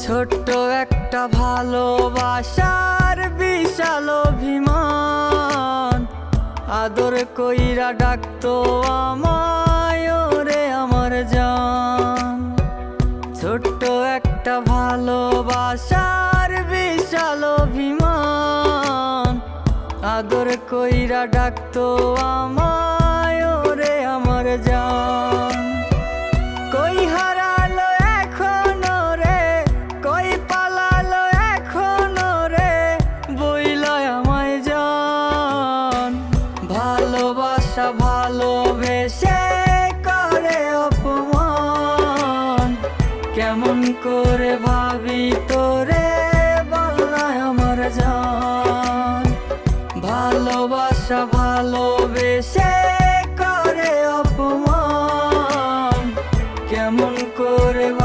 ছোট্ট একটা ভালোবাসার বিশাল অভিমান, আদর কইরা ডাকতো আমায় ওরে আমার জান। ছোট্ট একটা ভালোবাসার বিশাল অভিমান, আদর কইরা ডাকতো আমায় ওরে আমার জান। কই হারালো এখনো রে, কই পালালো এখনো রে, বইলায় আমায় জান। ভালোবাসা ভালোবেসে করে অপমান, কেমন করে ভাবি তোরে বলনায় আমার জান। ভালোবাসা ভালোবেসে